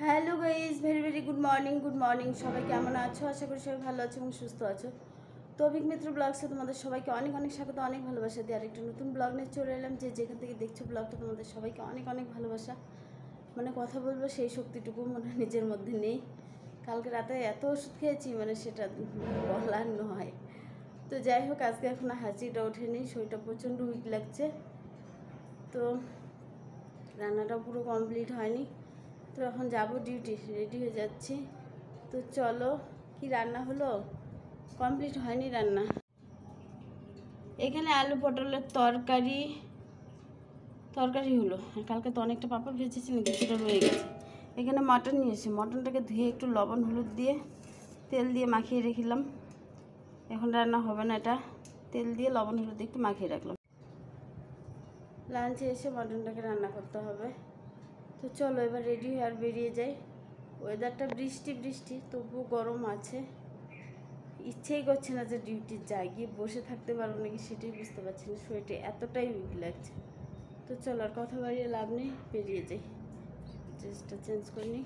Hello guys, very very good morning. সবাই কেমন আছো? আশা করি সবাই ভালো আছো এবং সুস্থ আছো। তো অভিক মিত্র ব্লগসে তোমাদের সবাইকে অনেক অনেক স্বাগত, অনেক ভালোবাসা দিয়ে আরেকটা নতুন ব্লগ নিয়ে চলে এলাম। যেখান থেকে দেখছো ব্লগটা, তোমাদের সবাইকে অনেক অনেক ভালোবাসা। মানে কথা বলবো সেই শক্তিটুকু মনে নিজের মধ্যে নেই। কালকে রাতে এত ওষুধ খেয়েছি, মানে সেটা বলার নয়। তো যাই হোক, আজকে এখন হাঁচিটা ওঠেনি, শরীরটা প্রচণ্ড উইক লাগছে। তো রান্নাটা পুরো কমপ্লিট হয়নি। তো এখন যাবো ডিউটি, রেডি হয়ে যাচ্ছি। তো চলো, কি রান্না হলো? কমপ্লিট হয়নি রান্না। এখানে আলু পটলের তরকারি হলো। আর কালকে তো অনেকটা পাপড় ভেজেছিলাম, কিছুটা রয়ে গেছে। এখানে মটন নিয়েছি, মটনটাকে ধুয়ে একটু লবণ হলুদ দিয়ে তেল দিয়ে মাখিয়ে রেখেলাম। এখন রান্না হবে না, এটা তেল দিয়ে লবণ হলুদ দিয়ে একটু মাখিয়ে রাখলাম। লাঞ্চে এসে মটনটাকে রান্না করতে হবে। তো চলো এবার রেডি হয়ে আর বেরিয়ে যাই। ওয়েদারটা বৃষ্টি, তবুও গরম আছে। ইচ্ছেই করছে না যে ডিউটি যাই, গিয়ে বসে থাকতে পারবো নাকি সেটাই বুঝতে পারছি না। শরীরটা এতটাই উইক লাগছে। তো চলো আর কথা বাড়িয়ে লাভ নেই, বেরিয়ে যাই। ড্রেসটা চেঞ্জ করে নিই।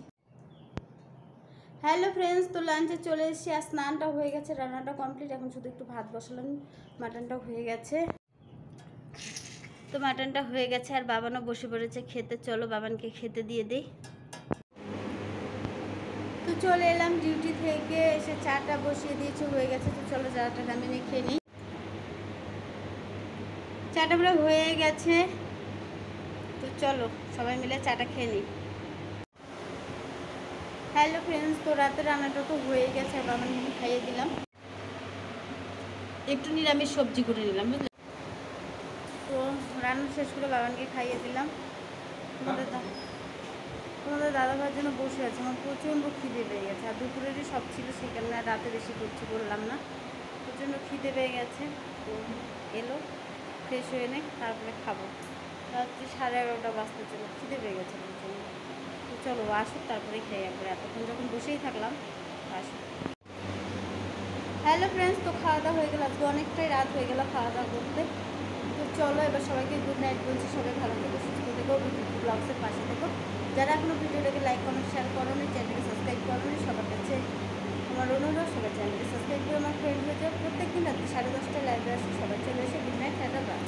হ্যালো ফ্রেন্ডস, তো লাঞ্চে চলে এসেছি। আর স্নানটা হয়ে গেছে, রান্নাটা কমপ্লিট। এখন শুধু একটু ভাত বসালাম, মাটনটাও হয়ে গেছে। তো মাটনটা হয়ে গেছে আর বাবানও বসে পড়েছে খেতে। চলো বাবানকে খেতে দিয়ে দিই। তো চলে এলাম ডিউটি থেকে এসে, চাটা বসিয়ে দিয়েছে, হয়ে গেছে। তো চলো চাটা দামে নিয়ে খেয়ে নিই। চাটা পুরো হয়ে গেছে। তো চলো সবাই মিলে চাটা খেয়ে নিই। হ্যালো ফ্রেন্ডস, তো রাতের রান্নাটা তো হয়ে গেছে, আর বাবানকে খাইয়ে দিলাম। একটু নিরামিষ সবজি করে নিলাম, বুঝলে। তো রান্না শেষ করে বাবানকে খাইয়ে দিলাম। তোমাদের দাদাভাইয়ের জন্য বসে আছে। আমার প্রচণ্ড খিদে পেয়ে গেছে, আর দুপুরেরই সব ছিল, সেই কারণে রাতে বেশি করছি বললাম না। প্রচণ্ড খিদে পেয়ে গেছে। তো এলো, ফ্রেশ হয়ে নে, তারপরে খাবো। রাত্রি 11:30 বাজতে চলো, খিদে পেয়ে গেছে প্রচণ্ড। তো চলো আসুক, তারপরে খেয়ে একবার। এতক্ষণ যখন বসেই থাকলাম, আসুক। হ্যালো ফ্রেন্ডস, তো খাওয়া দাওয়া হয়ে গেল। আজকে অনেকটাই রাত হয়ে গেল খাওয়া দাওয়া করতে। তো চলো এবার সবাইকে গুড নাইট বলছি। সবাই ভালো থেকো, সুস্থ থেকো, ব্লগসের পাশে থেকো। যারা এখনও ভিডিওটাকে লাইক কমেন্ট শেয়ার করো নি, চ্যানেলকে সাবস্ক্রাইব করো নি, সবার কাছে আমার অনুরোধ, সবাই চ্যানেলকে সাবস্ক্রাইব করে আমার ফ্রেন্ড হয়ে যাও। প্রত্যেকদিন রাত্রি 10:30টায় লাইভে আসি। সবাই চলে এসে গুড নাইট, টাটা, বাই।